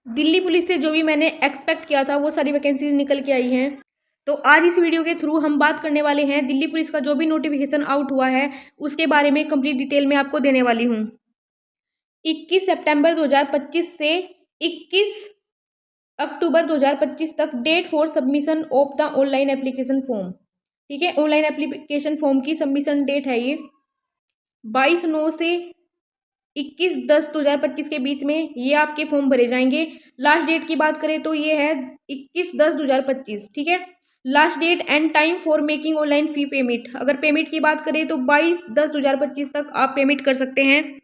Delhi police से जो भी मैंने एक्सपेक्ट किया था वो सारी वैकेंसीज निकल के आई हैं। तो आज इस वीडियो के थ्रू हम बात करने वाले हैं दिल्ली पुलिस का जो भी नोटिफिकेशन आउट हुआ है उसके बारे में कंप्लीट डिटेल में आपको देने वाली हूँ। 21 सितंबर 2025 से 21 अक्टूबर 2025 तक date for submission of the online application form. ठीक है, ऑनलाइन एप्लीकेशन फॉर्म की सबमिशन डेट है ये 22/9 से 21/10/2025 के बीच में ये आपके फॉर्म भरे जाएंगे। लास्ट डेट की बात करें तो ये है 21/10/2025। ठीक है, last date and time for making online fee payment. अगर पेमेंट की बात करें तो 22/10/2025 तक आप पेमेंट कर सकते हैं।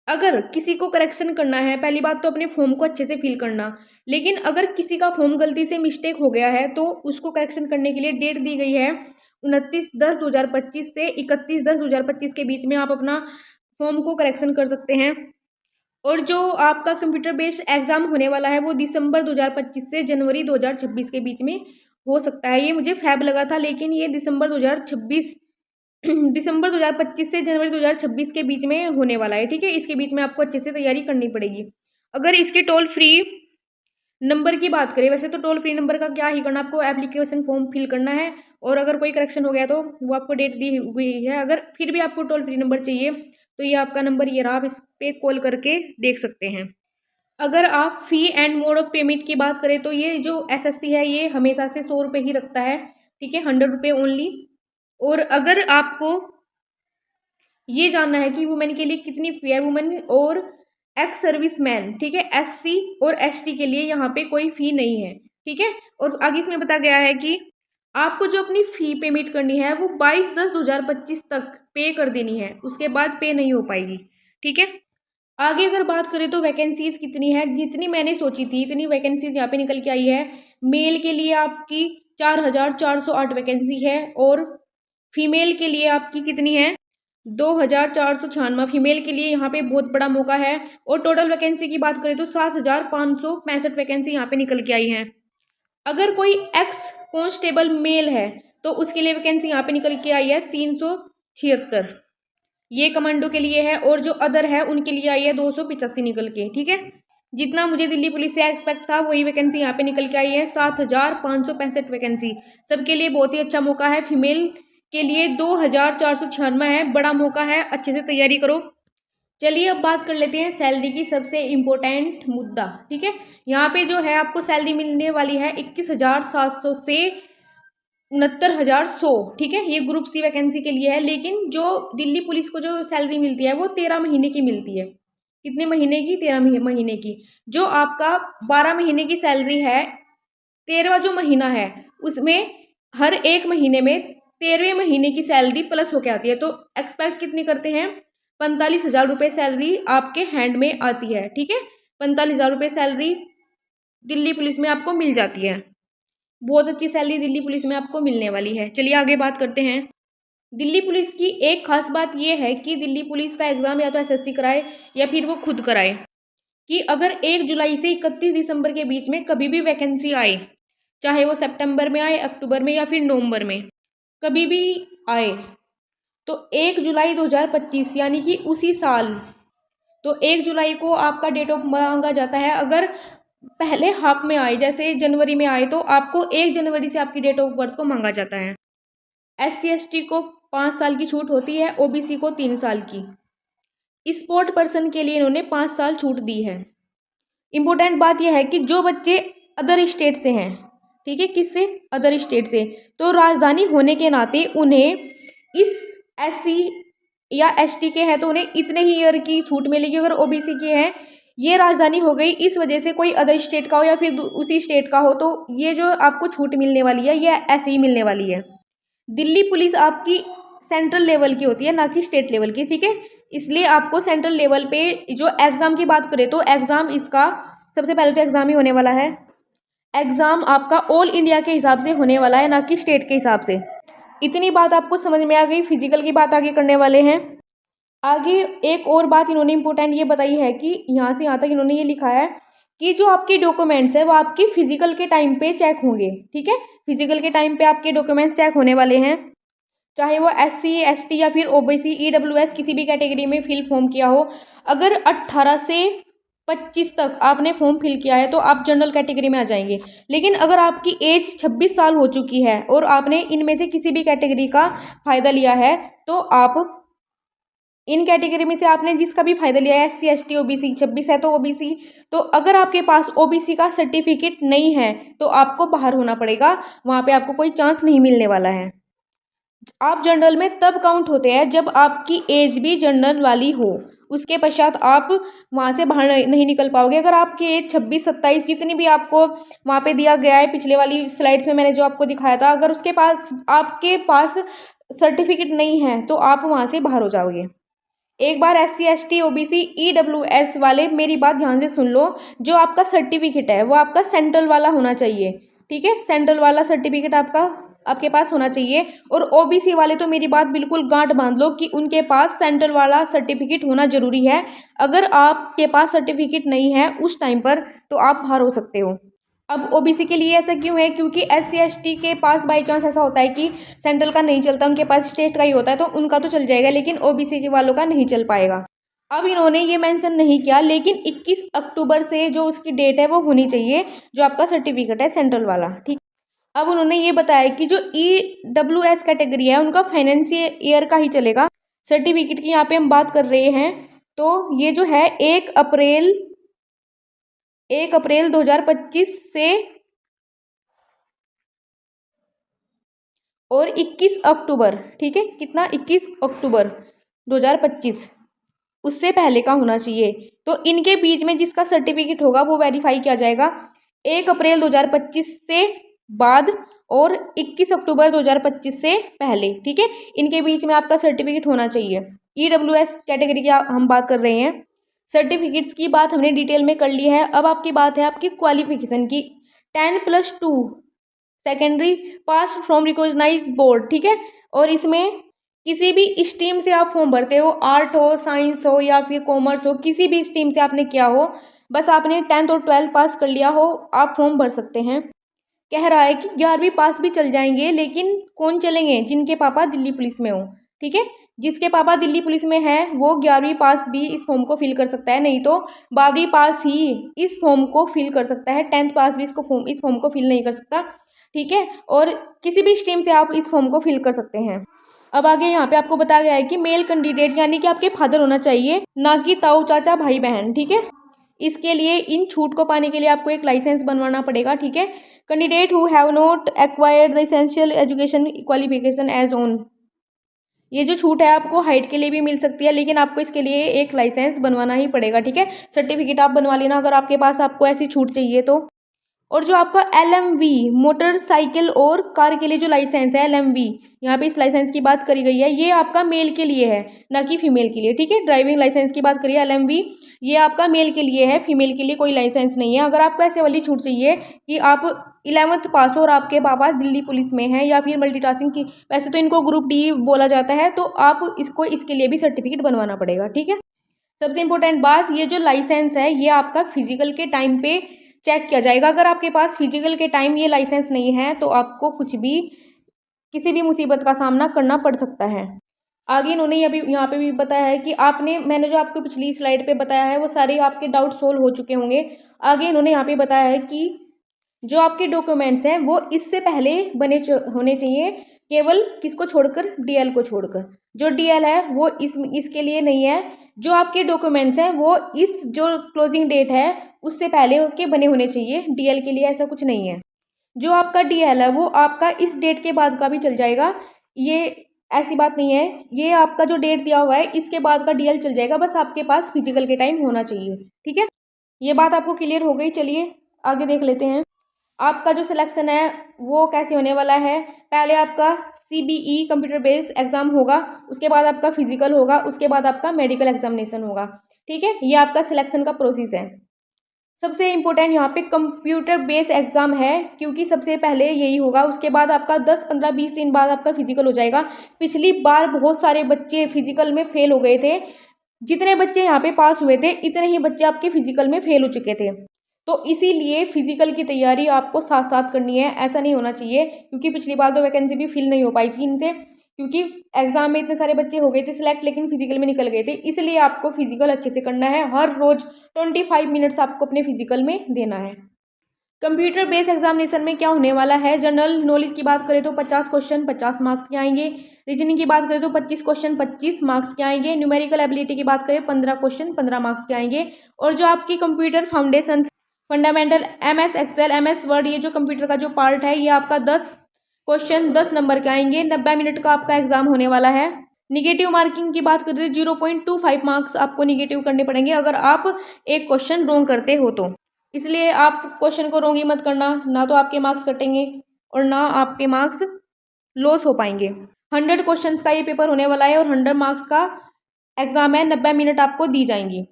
अगर किसी को करेक्शन करना है, पहली बात तो अपने फॉर्म को अच्छे से फिल करना, लेकिन अगर किसी का फॉर्म गलती से मिस्टेक हो गया है तो उसको करेक्शन करने के लिए डेट दी गई है 29/10/2025 से 31/10/2025 के बीच में आप अपना फॉर्म को करेक्शन कर सकते हैं। और जो आपका कंप्यूटर बेस्ड एग्जाम होने वाला है वो दिसंबर 2025 से जनवरी 2026 के बीच में हो सकता है। ये मुझे फैब लगा था लेकिन ये दिसंबर 2025 से जनवरी 2026 के बीच में होने वाला है। ठीक है, इसके बीच में आपको अच्छे से तैयारी करनी पड़ेगी। अगर इसके टोल फ्री नंबर की बात करें, वैसे तो टोल फ्री नंबर का क्या ही करना, आपको एप्लीकेशन फॉर्म फिल करना है और अगर कोई करेक्शन हो गया तो वो आपको डेट दी हुई है। अगर फिर भी आपको टोल फ्री नंबर चाहिए तो ये आपका नंबर ये रहा, आप इस पर कॉल करके देख सकते हैं। अगर आप फ़ी एंड मोड ऑफ पेमेंट की बात करें तो ये जो एसएससी है ये हमेशा से 100 रुपये ही रखता है। ठीक है, 100 रुपये ओनली। और अगर आपको ये जानना है कि वुमेन के लिए कितनी फ़ी है, वुमेन और एक्स सर्विस मैन, ठीक है, एससी और एसटी के लिए यहाँ पे कोई फ़ी नहीं है। ठीक है, और आगे इसमें बताया गया है कि आपको जो अपनी फ़ी पेमेंट करनी है वो 22/10/2025 तक पे कर देनी है, उसके बाद पे नहीं हो पाएगी। ठीक है, आगे अगर बात करें तो वैकेंसीज कितनी है, जितनी मैंने सोची थी इतनी वैकेंसीज यहाँ पे निकल के आई है। मेल के लिए आपकी 4,408 वैकेंसी है और फीमेल के लिए आपकी कितनी है 2,496। फीमेल के लिए यहाँ पे बहुत बड़ा मौका है। और टोटल वैकेंसी की बात करें तो 7,565 वैकेंसी यहाँ पे निकल के आई हैं। अगर कोई एक्स कांस्टेबल मेल है तो उसके लिए वैकेंसी यहाँ पे निकल के आई है 376, ये कमांडो के लिए है। और जो अदर है उनके लिए आई है 285 निकल के। ठीक है, जितना मुझे दिल्ली पुलिस से एक्सपेक्ट था वही वैकेंसी यहाँ पे निकल के आई है 7,565 वैकेंसी। सबके लिए बहुत ही अच्छा मौका है। फीमेल के लिए 2,496 है, बड़ा मौका है, अच्छे से तैयारी करो। चलिए अब बात कर लेते हैं सैलरी की, सबसे इम्पोर्टेंट मुद्दा। ठीक है, यहाँ पे जो है आपको सैलरी मिलने वाली है 21,700 से 69,100। ठीक है, ये ग्रुप सी वैकेंसी के लिए है। लेकिन जो दिल्ली पुलिस को जो सैलरी मिलती है वो 13 महीने की मिलती है। कितने महीने की? 13 महीने की। जो आपका 12 महीने की सैलरी है, 13वां जो महीना है उसमें हर एक महीने में 13वें महीने की सैलरी प्लस होके आती है। तो एक्सपेक्ट कितनी करते हैं? 45,000 रुपये सैलरी आपके हैंड में आती है। ठीक है, 45,000 रुपये सैलरी दिल्ली पुलिस में आपको मिल जाती है। बहुत अच्छी सैलरी दिल्ली पुलिस में आपको मिलने वाली है। चलिए आगे बात करते हैं। दिल्ली पुलिस की एक खास बात यह है कि दिल्ली पुलिस का एग्ज़ाम या तो एसएससी कराए या फिर वो खुद कराए, कि अगर 1 जुलाई से 31 दिसंबर के बीच में कभी भी वैकेंसी आए, चाहे वो सितंबर में आए, अक्टूबर में या फिर नवंबर में, कभी भी आए, तो 1 जुलाई 2025 यानी कि उसी साल, तो 1 जुलाई को आपका डेट ऑफ मांगा जाता है। अगर पहले हाफ में आए, जैसे जनवरी में आए, तो आपको 1 जनवरी से आपकी डेट ऑफ बर्थ को मांगा जाता है। SC ST को 5 साल की छूट होती है, OBC को 3 साल की। स्पोर्ट पर्सन के लिए इन्होंने 5 साल छूट दी है। इम्पोर्टेंट बात यह है कि जो बच्चे अदर स्टेट से हैं, ठीक है, किससे? अदर स्टेट से, तो राजधानी होने के नाते उन्हें इस SC या ST के हैं तो उन्हें इतने ही ईयर की छूट मिलेगी। अगर OBC के हैं, ये राजधानी हो गई इस वजह से कोई अदर स्टेट का हो या फिर उसी स्टेट का हो, तो ये जो आपको छूट मिलने वाली है ये ऐसे ही मिलने वाली है। दिल्ली पुलिस आपकी सेंट्रल लेवल की होती है, ना कि स्टेट लेवल की। ठीक है, इसलिए आपको सेंट्रल लेवल पे जो एग्ज़ाम की बात करें तो एग्ज़ाम इसका सबसे पहले तो एग्ज़ाम ही होने वाला है। एग्ज़ाम आपका ऑल इंडिया के हिसाब से होने वाला है, ना कि स्टेट के हिसाब से। इतनी बात आपको समझ में आ गई। फिजिकल की बात आगे करने वाले हैं। आगे एक और बात इन्होंने इम्पोर्टेंट ये बताई है कि यहाँ से यहाँ तक इन्होंने ये लिखा है कि जो आपके डॉक्यूमेंट्स है वो आपकी फिजिकल के टाइम पे चेक होंगे। ठीक है, फिजिकल के टाइम पे आपके डॉक्यूमेंट्स चेक होने वाले हैं, चाहे वो SC ST या फिर OBC EWS किसी भी कैटेगरी में फिल फॉर्म किया हो। अगर 18 से 25 तक आपने फॉर्म फिल किया है तो आप जनरल कैटेगरी में आ जाएंगे। लेकिन अगर आपकी एज 26 साल हो चुकी है और आपने इनमें से किसी भी कैटेगरी का फ़ायदा लिया है तो आप इन कैटेगरी में से आपने जिसका भी फायदा लिया है, SC ST OBC, 26 है तो OBC, तो अगर आपके पास OBC का सर्टिफिकेट नहीं है तो आपको बाहर होना पड़ेगा, वहाँ पे आपको कोई चांस नहीं मिलने वाला है। आप जनरल में तब काउंट होते हैं जब आपकी एज भी जनरल वाली हो, उसके पश्चात आप वहाँ से बाहर नहीं निकल पाओगे। अगर आपकी एज 26-27 जितनी भी आपको वहाँ पे दिया गया है, पिछले वाली स्लाइड्स में मैंने जो आपको दिखाया था, अगर उसके पास आपके पास सर्टिफिकेट नहीं है तो आप वहाँ से बाहर हो जाओगे। एक बार SC ST OBC EWS वाले मेरी बात ध्यान से सुन लो, जो आपका सर्टिफिकेट है वो आपका सेंट्रल वाला होना चाहिए, ठीक है, सेंट्रल वाला सर्टिफिकेट आपके पास होना चाहिए। और OBC वाले तो मेरी बात बिल्कुल गांठ बांध लो कि उनके पास सेंट्रल वाला सर्टिफिकेट होना जरूरी है। अगर आपके पास सर्टिफिकेट नहीं है उस टाइम पर तो आप बाहर हो सकते हो। अब OBC के लिए ऐसा क्यों है, क्योंकि SC ST के पास बाई चांस ऐसा होता है कि सेंट्रल का नहीं चलता, उनके पास स्टेट का ही होता है, तो उनका तो चल जाएगा लेकिन OBC के वालों का नहीं चल पाएगा। अब इन्होंने ये मेंशन नहीं किया लेकिन 21 अक्टूबर से जो उसकी डेट है वो होनी चाहिए, जो आपका सर्टिफिकेट है सेंट्रल वाला, ठीक। अब उन्होंने ये बताया कि जो EWS कैटेगरी है उनका फाइनेंशियल ईयर का ही चलेगा। सर्टिफिकेट की यहाँ पे हम बात कर रहे हैं तो ये जो है 1 अप्रैल 2025 से और 21 अक्टूबर, ठीक है, कितना, 21 अक्टूबर 2025, उससे पहले का होना चाहिए। तो इनके बीच में जिसका सर्टिफिकेट होगा वो वेरीफाई किया जाएगा 1 अप्रैल 2025 से बाद और 21 अक्टूबर 2025 से पहले, ठीक है, इनके बीच में आपका सर्टिफिकेट होना चाहिए। EWS कैटेगरी की हम बात कर रहे हैं। सर्टिफिकेट्स की बात हमने डिटेल में कर ली है। अब आपकी बात है आपकी क्वालिफिकेशन की। 10+2 secondary pass from recognise board, ठीक है, और इसमें किसी भी स्ट्रीम से आप फॉर्म भरते हो, आर्ट हो, साइंस हो या फिर कॉमर्स हो, किसी भी स्ट्रीम से आपने किया हो, बस आपने 10th और 12th पास कर लिया हो, आप फॉर्म भर सकते हैं। कह रहा है कि 11वीं पास भी चल जाएंगे, लेकिन कौन चलेंगे, जिनके पापा दिल्ली पुलिस में हो, ठीक है, जिसके पापा दिल्ली पुलिस में है वो 11वीं पास भी इस फॉर्म को फिल कर सकता है, नहीं तो 12वीं पास ही इस फॉर्म को फिल कर सकता है। 10th पास भी इस फॉर्म को फिल नहीं कर सकता, ठीक है, और किसी भी स्ट्रीम से आप इस फॉर्म को फिल कर सकते हैं। अब आगे यहाँ पे आपको बताया गया है कि मेल कैंडिडेट यानी कि आपके फादर होना चाहिए, ना कि ताऊ चाचा भाई बहन, ठीक है। इसके लिए इन छूट को पाने के लिए आपको एक लाइसेंस बनवाना पड़ेगा, ठीक है। Candidate who have not acquired the essential education qualification as on, ये जो छूट है आपको हाइट के लिए भी मिल सकती है, लेकिन आपको इसके लिए एक लाइसेंस बनवाना ही पड़ेगा, ठीक है। सर्टिफिकेट आप बनवा लेना अगर आपके पास आपको ऐसी छूट चाहिए तो। और जो आपका LMV मोटरसाइकिल और कार के लिए जो लाइसेंस है LMV, यहाँ पे इस लाइसेंस की बात करी गई है, ये आपका मेल के लिए है ना कि फीमेल के लिए, ठीक है। ड्राइविंग लाइसेंस की बात करिए LMV, ये आपका मेल के लिए है, फीमेल के लिए कोई लाइसेंस नहीं है। अगर आपको ऐसे वाली छूट चाहिए कि आप 11th पास हो और आपके पापा दिल्ली पुलिस में हैं या फिर मल्टीटास्किंग की, वैसे तो इनको ग्रुप D बोला जाता है, तो आप इसके लिए भी सर्टिफिकेट बनवाना पड़ेगा, ठीक है। सबसे इंपॉर्टेंट बात, ये जो लाइसेंस है ये आपका फिजिकल के टाइम पे चेक किया जाएगा। अगर आपके पास फिजिकल के टाइम ये लाइसेंस नहीं है तो आपको किसी भी मुसीबत का सामना करना पड़ सकता है। आगे इन्होंने अभी यहाँ पे भी बताया है कि मैंने जो आपको पिछली स्लाइड पे बताया है वो सारे आपके डाउट सोल्व हो चुके होंगे। आगे इन्होंने यहाँ पे बताया है कि जो आपके डॉक्यूमेंट्स हैं वो इससे पहले होने चाहिए, केवल किसको छोड़कर, DL को छोड़कर। जो DL है वो इसके लिए नहीं है। जो आपके डॉक्यूमेंट्स हैं वो इस जो क्लोजिंग डेट है उससे पहले के बने होने चाहिए, DL के लिए ऐसा कुछ नहीं है। जो आपका DL है वो आपका इस डेट के बाद का भी चल जाएगा, ये ऐसी बात नहीं है। ये आपका जो डेट दिया हुआ है इसके बाद का DL चल जाएगा, बस आपके पास फिजिकल के टाइम होना चाहिए, ठीक है। ये बात आपको क्लियर हो गई। चलिए आगे देख लेते हैं आपका जो सिलेक्शन है वो कैसे होने वाला है। पहले आपका CBE कंप्यूटर बेस्ड एग्जाम होगा, उसके बाद आपका फिजिकल होगा, उसके बाद आपका मेडिकल एग्जामिनेशन होगा, ठीक है। ये आपका सिलेक्शन का प्रोसेस है। सबसे इम्पोर्टेंट यहाँ पे कंप्यूटर बेस्ड एग्जाम है, क्योंकि सबसे पहले यही होगा, उसके बाद आपका 10, 15, 20 दिन बाद आपका फिजिकल हो जाएगा। पिछली बार बहुत सारे बच्चे फिजिकल में फेल हो गए थे, जितने बच्चे यहाँ पे पास हुए थे इतने ही बच्चे आपके फिजिकल में फेल हो चुके थे। तो इसीलिए फिजिकल की तैयारी आपको साथ साथ करनी है, ऐसा नहीं होना चाहिए, क्योंकि पिछली बार तो वैकेंसी भी फिल नहीं हो पाई थी इनसे, क्योंकि एग्जाम में इतने सारे बच्चे हो गए थे सिलेक्ट, लेकिन फिजिकल में निकल गए थे, इसलिए आपको फिजिकल अच्छे से करना है। हर रोज 25 मिनट्स आपको अपने फिजिकल में देना है। कंप्यूटर बेस्ड एग्जामिनेशन में क्या होने वाला है, जनरल नॉलेज की बात करें तो 50 क्वेश्चन 50 मार्क्स के आएंगे। रीजनिंग की बात करें तो 25 क्वेश्चन 25 मार्क्स के आएंगे। न्यूमेरिकल एबिलिटी की बात करें 15 क्वेश्चन 15 मार्क्स के आएंगे। और जो आपकी computer foundation, fundamental, MS excel, MS word, ये जो कंप्यूटर का जो पार्ट है, ये आपका 10 क्वेश्चन 10 नंबर के आएंगे। 90 मिनट का आपका एग्जाम होने वाला है। निगेटिव मार्किंग की बात करें तो 0.25 मार्क्स आपको निगेटिव करने पड़ेंगे अगर आप एक क्वेश्चन रॉन्ग करते हो तो। इसलिए आप क्वेश्चन को रॉन्ग ही मत करना, ना तो आपके मार्क्स कटेंगे और ना आपके मार्क्स लॉस हो पाएंगे। 100 क्वेश्चन का ये पेपर होने वाला है और 100 मार्क्स का एग्जाम है। 90 मिनट आपको दी जाएंगी।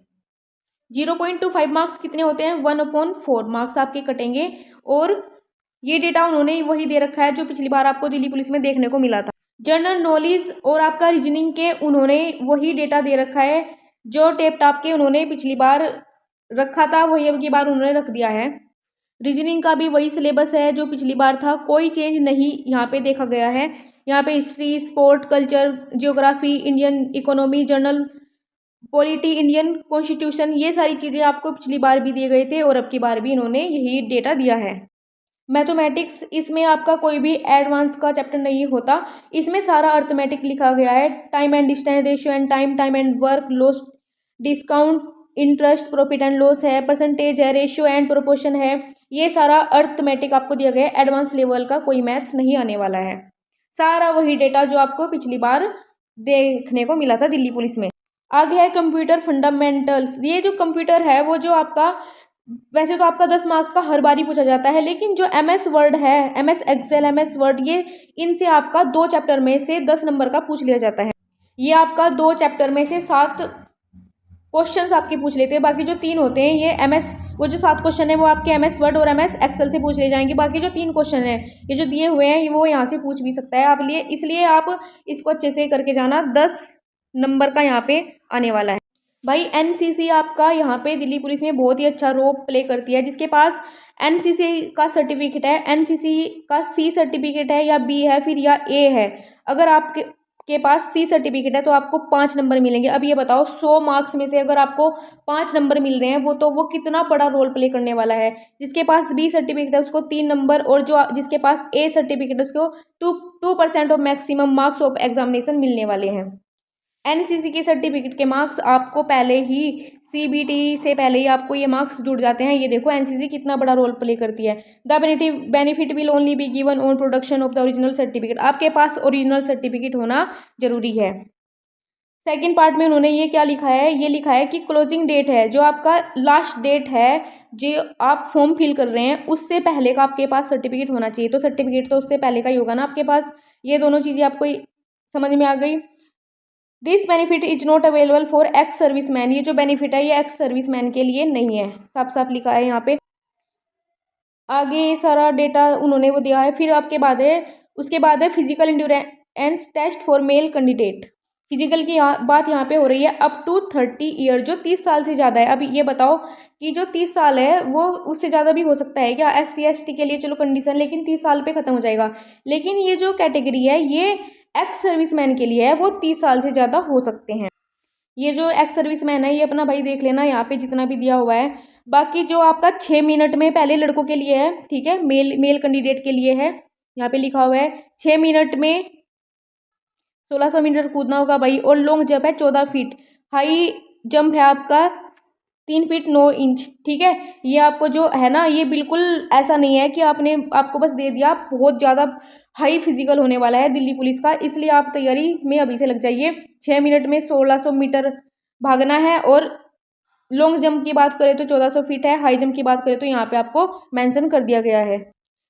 0.25 मार्क्स कितने होते हैं, 1/4 मार्क्स आपके कटेंगे। और ये डेटा उन्होंने वही दे रखा है जो पिछली बार आपको दिल्ली पुलिस में देखने को मिला था। जनरल नॉलेज और आपका रीजनिंग के उन्होंने वही डेटा दे रखा है जो टेप टाप के उन्होंने पिछली बार रखा था, वही अब की बार उन्होंने रख दिया है। रीजनिंग का भी वही सिलेबस है जो पिछली बार था, कोई चेंज नहीं यहाँ पे देखा गया है। यहाँ पे history, sport, culture, geography, Indian economy, general polity, Indian constitution, ये सारी चीज़ें आपको पिछली बार भी दिए गए थे और अब की बार भी इन्होंने यही डेटा दिया है। मैथमेटिक्स, इसमें आपका कोई भी एडवांस का चैप्टर नहीं होता, इसमें सारा अर्थमेटिक लिखा गया है। Time and distance, ratio and time, time and work, loss, discount, interest, profit and loss है, परसेंटेज है, रेशियो एंड प्रोपोर्शन है। ये सारा अर्थमेटिक आपको दिया गया है। एडवांस लेवल का कोई मैथ्स नहीं आने वाला है। सारा वही डेटा जो आपको पिछली बार देखने को मिला था दिल्ली पुलिस में। आगे है कंप्यूटर फंडामेंटल्स। ये जो कंप्यूटर है वो जो आपका, वैसे तो आपका 10 मार्क्स का हर बार ही पूछा जाता है, लेकिन जो MS वर्ड है, MS एक्सेल, MS वर्ड, ये इनसे आपका 2 चैप्टर में से 10 नंबर का पूछ लिया जाता है। ये आपका 2 चैप्टर में से 7 क्वेश्चंस आपके पूछ लेते हैं। बाकी जो 3 होते हैं ये MS, वो जो 7 क्वेश्चन है वो आपके MS वर्ड और MS एक्सेल से पूछ ले जाएंगे। बाकी जो 3 क्वेश्चन है ये जो दिए हुए हैं वो यहाँ से पूछ भी सकता है आप लिए, इसलिए आप इसको अच्छे से करके जाना। 10 नंबर का यहाँ पे आने वाला है। भाई NCC आपका यहाँ पे दिल्ली पुलिस में बहुत ही अच्छा रोल प्ले करती है। जिसके पास NCC का सर्टिफिकेट है, NCC का C सर्टिफिकेट है या B है फिर या A है, अगर आपके पास C सर्टिफिकेट है तो आपको 5 नंबर मिलेंगे। अब ये बताओ 100 मार्क्स में से अगर आपको 5 नंबर मिल रहे हैं तो वो कितना बड़ा रोल प्ले करने वाला है। जिसके पास B सर्टिफिकेट है उसको 3 नंबर और जो जिसके पास A सर्टिफिकेट है उसको 2% of maximum marks of examination मिलने वाले हैं। NCC के सर्टिफिकेट के मार्क्स आपको पहले ही CBT से पहले ही आपको ये मार्क्स जुड़ जाते हैं। ये देखो NCC कितना बड़ा रोल प्ले करती है। The benefit will only be given on production of the original certificate. आपके पास ओरिजिनल सर्टिफिकेट होना जरूरी है। सेकेंड पार्ट में उन्होंने ये क्या लिखा है, ये लिखा है कि क्लोजिंग डेट है, जो आपका लास्ट डेट है जो आप फॉर्म फिल कर रहे हैं उससे पहले का आपके पास सर्टिफिकेट होना चाहिए। तो सर्टिफिकेट तो उससे पहले का ही होगा ना आपके पास। ये दोनों चीज़ें आपको समझ में आ गई। This benefit is not available for ex service man. ये जो बेनिफिट है ये एक्स सर्विस मैन के लिए नहीं है, साफ साफ लिखा है यहाँ पे। आगे सारा डेटा उन्होंने वो दिया है। फिर आपके बाद है, उसके बाद है physical endurance test for male candidate. Physical की बात यहाँ पे हो रही है अप टू 30 ईयर, जो 30 साल से ज़्यादा है। अब ये बताओ कि जो 30 साल है वो उससे ज़्यादा भी हो सकता है क्या। SC ST के लिए चलो कंडीशन, लेकिन 30 साल पे ख़त्म हो जाएगा। लेकिन ये जो कैटेगरी है ये एक्स सर्विसमैन के लिए है, वो 30 साल से ज़्यादा हो सकते हैं। ये जो एक्स सर्विसमैन है ये अपना भाई देख लेना यहाँ पे जितना भी दिया हुआ है। बाकी जो आपका 6 मिनट में पहले लड़कों के लिए है, ठीक है, मेल कैंडिडेट के लिए है, यहाँ पे लिखा हुआ है 6 मिनट में 1600 मीटर कूदना होगा भाई। और लॉन्ग जंप है 14 फीट, हाई जंप है आपका 3 फीट 9 इंच, ठीक है। ये आपको जो है ना ये बिल्कुल ऐसा नहीं है कि आपको बस दे दिया, बहुत ज़्यादा हाई फिजिकल होने वाला है दिल्ली पुलिस का, इसलिए आप तैयारी में अभी से लग जाइए। 6 मिनट में 1600 मीटर भागना है। और लॉन्ग जंप की बात करें तो 1400 फीट है, हाई जंप की बात करें तो यहाँ पे आपको मेंशन कर दिया गया है।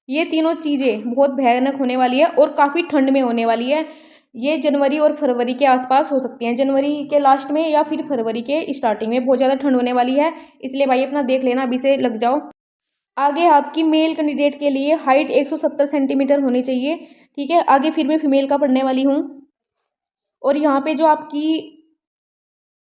ये तीनों चीज़ें बहुत भयानक होने वाली है और काफ़ी ठंड में होने वाली है। ये जनवरी और फरवरी के आसपास हो सकती हैं, जनवरी के लास्ट में या फिर फरवरी के स्टार्टिंग में बहुत ज़्यादा ठंड होने वाली है, इसलिए भाई अपना देख लेना, अभी से लग जाओ। आगे आपकी मेल कैंडिडेट के लिए हाइट 170 सेंटीमीटर होनी चाहिए, ठीक है। आगे फिर मैं फीमेल का पढ़ने वाली हूँ। और यहाँ पे जो आपकी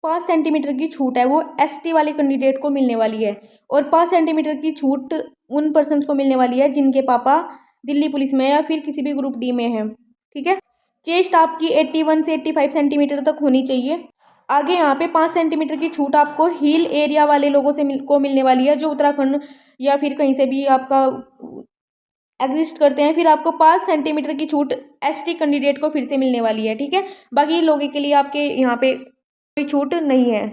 5 सेंटीमीटर की छूट है वो ST वाले कैंडिडेट को मिलने वाली है। और 5 सेंटीमीटर की छूट उन पर्सन को मिलने वाली है जिनके पापा दिल्ली पुलिस में या फिर किसी भी ग्रुप D में है, ठीक है। चेस्ट आपकी 81 से 85 सेंटीमीटर तक होनी चाहिए। आगे यहाँ पे 5 सेंटीमीटर की छूट आपको हिल एरिया वाले लोगों से मिलने वाली है, जो उत्तराखंड या फिर कहीं से भी आपका एग्जिस्ट करते हैं। फिर आपको 5 सेंटीमीटर की छूट एसटी कैंडिडेट को फिर से मिलने वाली है, ठीक है। बाकी लोगों के लिए आपके यहाँ पे कोई छूट नहीं है।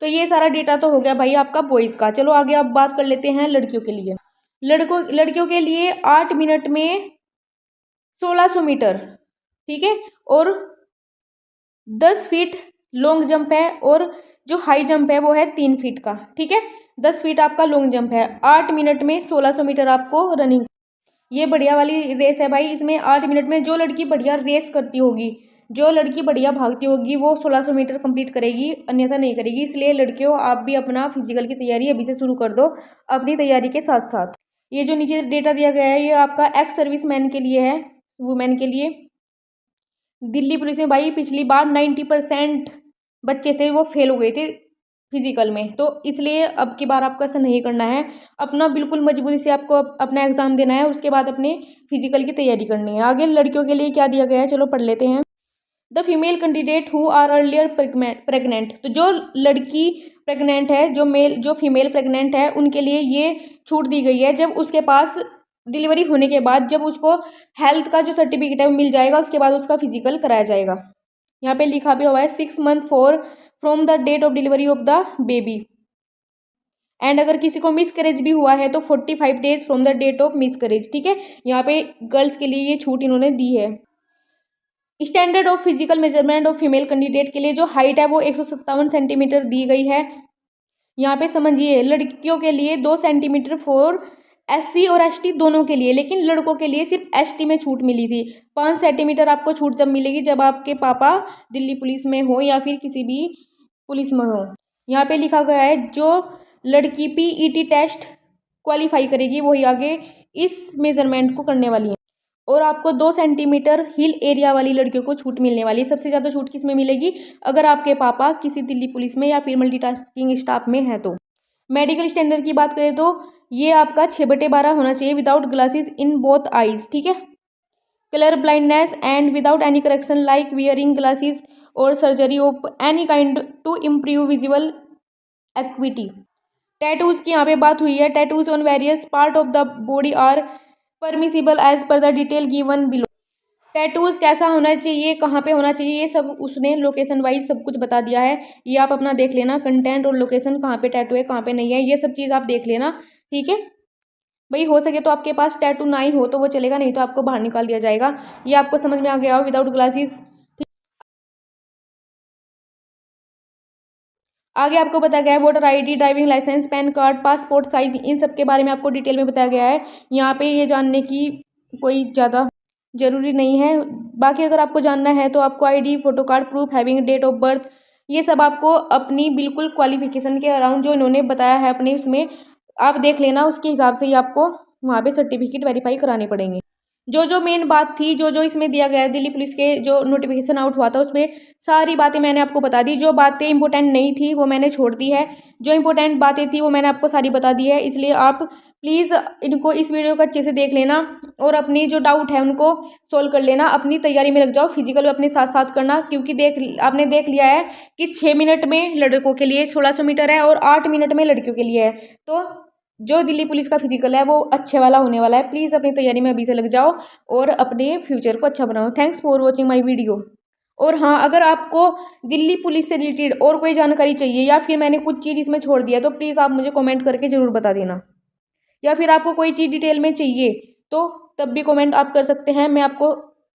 तो ये सारा डेटा तो हो गया भाई आपका बॉयज़ का। चलो आगे आप बात कर लेते हैं लड़कियों के लिए। लड़कियों के लिए 8 मिनट में 1600 मीटर, ठीक है, और 10 फीट लॉन्ग जंप है, और जो हाई जंप है वो है 3 फीट का, ठीक है। 10 फीट आपका लॉन्ग जंप है। 8 मिनट में 1600 मीटर आपको रनिंग, ये बढ़िया वाली रेस है भाई। इसमें 8 मिनट में जो लड़की बढ़िया रेस करती होगी, जो लड़की बढ़िया भागती होगी, वो 1600 मीटर कंप्लीट करेगी, अन्यथा नहीं करेगी। इसलिए लड़कियों, आप भी अपना फिजिकल की तैयारी अभी से शुरू कर दो अपनी तैयारी के साथ साथ। ये जो नीचे डेटा दिया गया है, ये आपका एक्स सर्विस मैन के लिए है, वुमेन के लिए। दिल्ली पुलिस में भाई पिछली बार 90% बच्चे थे वो फेल हो गए थे फिजिकल में, तो इसलिए अब की बार आपको ऐसा नहीं करना है। अपना बिल्कुल मजबूती से आपको अपना एग्जाम देना है, उसके बाद अपने फिजिकल की तैयारी करनी है। आगे लड़कियों के लिए क्या दिया गया है, चलो पढ़ लेते हैं। The female candidate who are earlier pregnant, तो जो लड़की प्रेग्नेंट है, जो फीमेल प्रेग्नेंट है, उनके लिए ये छूट दी गई है। जब उसके पास डिलीवरी होने के बाद जब उसको हेल्थ का जो सर्टिफिकेट है वो मिल जाएगा, उसके बाद उसका फिजिकल कराया जाएगा। यहाँ पे लिखा भी हुआ है 6 month from the date of delivery of the baby, and अगर किसी को मिसकैरेज भी हुआ है तो 45 days from the date of miscarriage, ठीक है। यहाँ पे गर्ल्स के लिए ये छूट इन्होंने दी है। Standard of physical measurement of female candidate के लिए जो हाइट है वो 157 सेंटीमीटर दी गई है। यहाँ पे समझिए, लड़कियों के लिए 2 सेंटीमीटर फॉर एससी और एसटी दोनों के लिए, लेकिन लड़कों के लिए सिर्फ एसटी में छूट मिली थी। 5 सेंटीमीटर आपको छूट जब मिलेगी जब आपके पापा दिल्ली पुलिस में हो या फिर किसी भी पुलिस में हो। यहाँ पे लिखा गया है जो लड़की पीईटी टेस्ट क्वालिफाई करेगी वही आगे इस मेजरमेंट को करने वाली है। और आपको 2 सेंटीमीटर हिल एरिया वाली लड़कियों को छूट मिलने वाली है। सबसे ज़्यादा छूट किस में मिलेगी, अगर आपके पापा किसी दिल्ली पुलिस में या फिर मल्टीटास्किंग स्टाफ में है तो। मेडिकल स्टैंडर्ड की बात करें तो ये आपका 6/12 होना चाहिए, without glasses in both eyes, ठीक है। Colour blindness and without any correction like wearing glasses or surgery of any kind to improve visual acuity. Tattoos की यहाँ पे बात हुई है। Tattoos on various part of the body are permissible as per the detail given below. Tattoos कैसा होना चाहिए, कहाँ पे होना चाहिए, ये सब उसने लोकेशन वाइज सब कुछ बता दिया है। ये आप अपना देख लेना, कंटेंट और लोकेशन, कहाँ पे टैटू है कहाँ पे नहीं है, ये सब चीज़ आप देख लेना, ठीक है भाई। हो सके तो आपके पास टैटू ना ही हो तो वो चलेगा, नहीं तो आपको बाहर निकाल दिया जाएगा। ये आपको समझ में आ गया हो, विदाउट ग्लासेस। आगे आपको बताया गया है voter ID, driving licence, PAN card, passport size, इन सब के बारे में आपको डिटेल में बताया गया है। यहाँ पे ये जानने की कोई ज़्यादा ज़रूरी नहीं है। बाकी अगर आपको जानना है तो आपको ID, photo card, proof having date of birth, ये सब आपको अपनी बिल्कुल क्वालिफिकेशन के अराउंड जो इन्होंने बताया है अपने उसमें आप देख लेना, उसके हिसाब से ही आपको वहाँ पे सर्टिफिकेट वेरीफाई कराने पड़ेंगे। जो मेन बात थी, जो इसमें दिया गया है, दिल्ली पुलिस के जो नोटिफिकेशन आउट हुआ था उसमें सारी बातें मैंने आपको बता दी। जो बातें इंपॉर्टेंट नहीं थी वो मैंने छोड़ दी है, जो इंपॉर्टेंट बातें थी वो मैंने आपको सारी बता दी है। इसलिए आप प्लीज़ इनको, इस वीडियो को अच्छे से देख लेना और अपनी जो डाउट है उनको सोल्व कर लेना। अपनी तैयारी में लग जाओ, फिजिकल अपने साथ साथ करना, क्योंकि आपने देख लिया है कि 6 मिनट में लड़कों के लिए 1600 मीटर है और 8 मिनट में लड़कियों के लिए है। तो जो दिल्ली पुलिस का फिजिकल है वो अच्छे वाला होने वाला है। प्लीज़ अपनी तैयारी में अभी से लग जाओ और अपने फ्यूचर को अच्छा बनाओ। Thanks for watching my video. और हाँ, अगर आपको दिल्ली पुलिस से रिलेटेड और कोई जानकारी चाहिए या फिर मैंने कुछ चीज़ इसमें छोड़ दिया तो प्लीज़ आप मुझे कमेंट करके ज़रूर बता देना, या फिर आपको कोई चीज़ डिटेल में चाहिए तो तब भी कमेंट आप कर सकते हैं, मैं आपको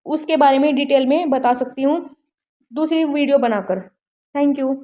उसके बारे में डिटेल में बता सकती हूँ दूसरी वीडियो बनाकर। Thank you.